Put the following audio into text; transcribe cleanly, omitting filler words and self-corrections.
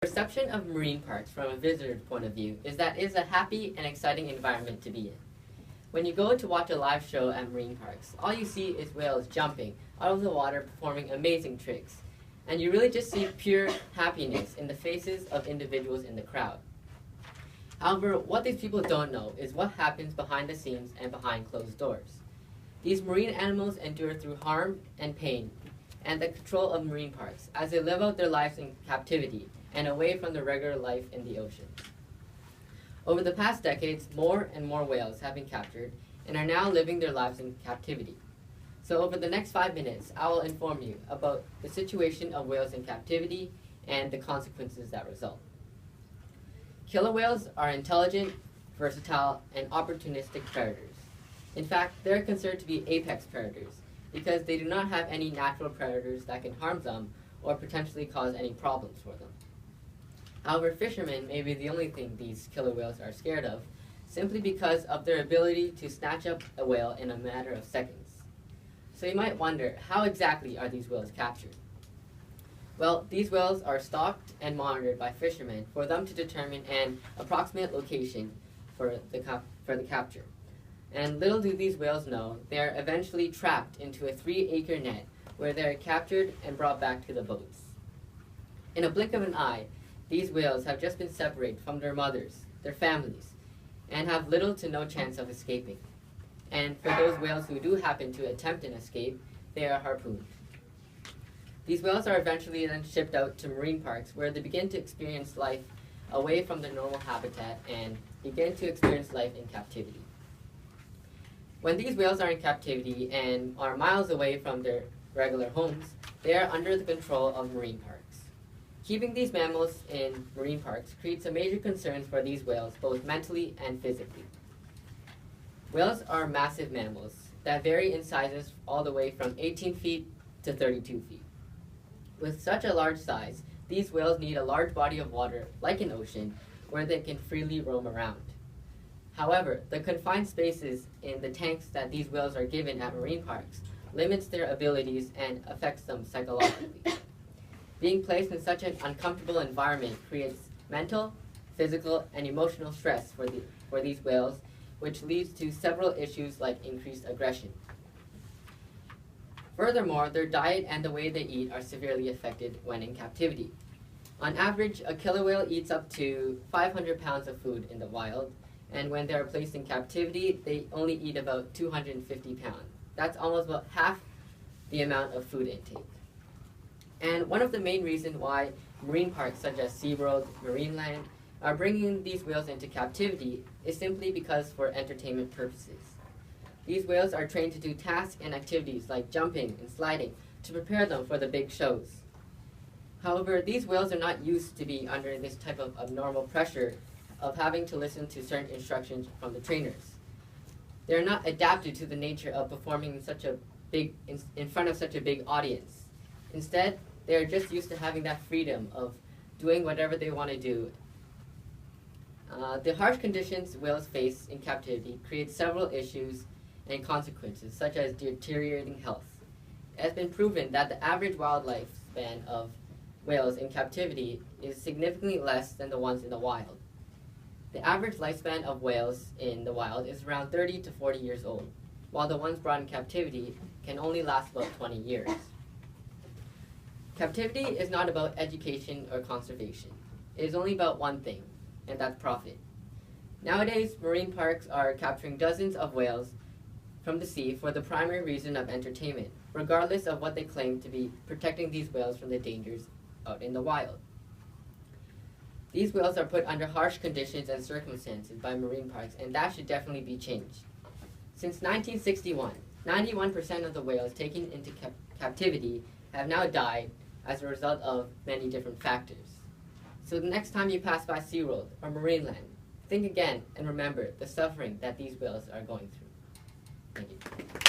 Perception of marine parks from a visitor's point of view is that it is a happy and exciting environment to be in. When you go to watch a live show at marine parks, all you see is whales jumping out of the water performing amazing tricks, and you really just see pure happiness in the faces of individuals in the crowd. However, what these people don't know is what happens behind the scenes and behind closed doors. These marine animals endure through harm and pain and the control of marine parks as they live out their lives in captivity and away from the regular life in the ocean. Over the past decades, more and more whales have been captured and are now living their lives in captivity. So over the next 5 minutes, I will inform you about the situation of whales in captivity and the consequences that result. Killer whales are intelligent, versatile, and opportunistic predators. In fact, they're considered to be apex predators because they do not have any natural predators that can harm them or potentially cause any problems for them. However, fishermen may be the only thing these killer whales are scared of, simply because of their ability to snatch up a whale in a matter of seconds. So you might wonder, how exactly are these whales captured? Well, these whales are stalked and monitored by fishermen for them to determine an approximate location for the capture. And little do these whales know, they are eventually trapped into a 3-acre net where they are captured and brought back to the boats. In a blink of an eye, these whales have just been separated from their mothers, their families, and have little to no chance of escaping. And for those whales who do happen to attempt an escape, they are harpooned. These whales are eventually then shipped out to marine parks where they begin to experience life away from their normal habitat and begin to experience life in captivity. When these whales are in captivity and are miles away from their regular homes, they are under the control of marine parks. Keeping these mammals in marine parks creates a major concern for these whales, both mentally and physically. Whales are massive mammals that vary in sizes all the way from 18 feet to 32 feet. With such a large size, these whales need a large body of water, like an ocean, where they can freely roam around. However, the confined spaces in the tanks that these whales are given at marine parks limits their abilities and affects them psychologically. Being placed in such an uncomfortable environment creates mental, physical, and emotional stress for these whales, which leads to several issues like increased aggression. Furthermore, their diet and the way they eat are severely affected when in captivity. On average, a killer whale eats up to 500 pounds of food in the wild, and when they are placed in captivity, they only eat about 250 pounds. That's almost about half the amount of food intake. And one of the main reasons why marine parks such as SeaWorld, Marineland, are bringing these whales into captivity is simply because for entertainment purposes. These whales are trained to do tasks and activities like jumping and sliding to prepare them for the big shows. However, these whales are not used to be under this type of abnormal pressure of having to listen to certain instructions from the trainers. They are not adapted to the nature of performing in front of such a big audience. Instead, they are just used to having that freedom of doing whatever they want to do. The harsh conditions whales face in captivity create several issues and consequences, such as deteriorating health. It has been proven that the average wildlife span of whales in captivity is significantly less than the ones in the wild. The average lifespan of whales in the wild is around 30 to 40 years old, while the ones brought in captivity can only last about 20 years. Captivity is not about education or conservation. It is only about one thing, and that's profit. Nowadays, marine parks are capturing dozens of whales from the sea for the primary reason of entertainment, regardless of what they claim to be protecting these whales from the dangers out in the wild. These whales are put under harsh conditions and circumstances by marine parks, and that should definitely be changed. Since 1961, 91% of the whales taken into captivity have now died as a result of many different factors. So the next time you pass by SeaWorld or Marineland, think again and remember the suffering that these whales are going through. Thank you.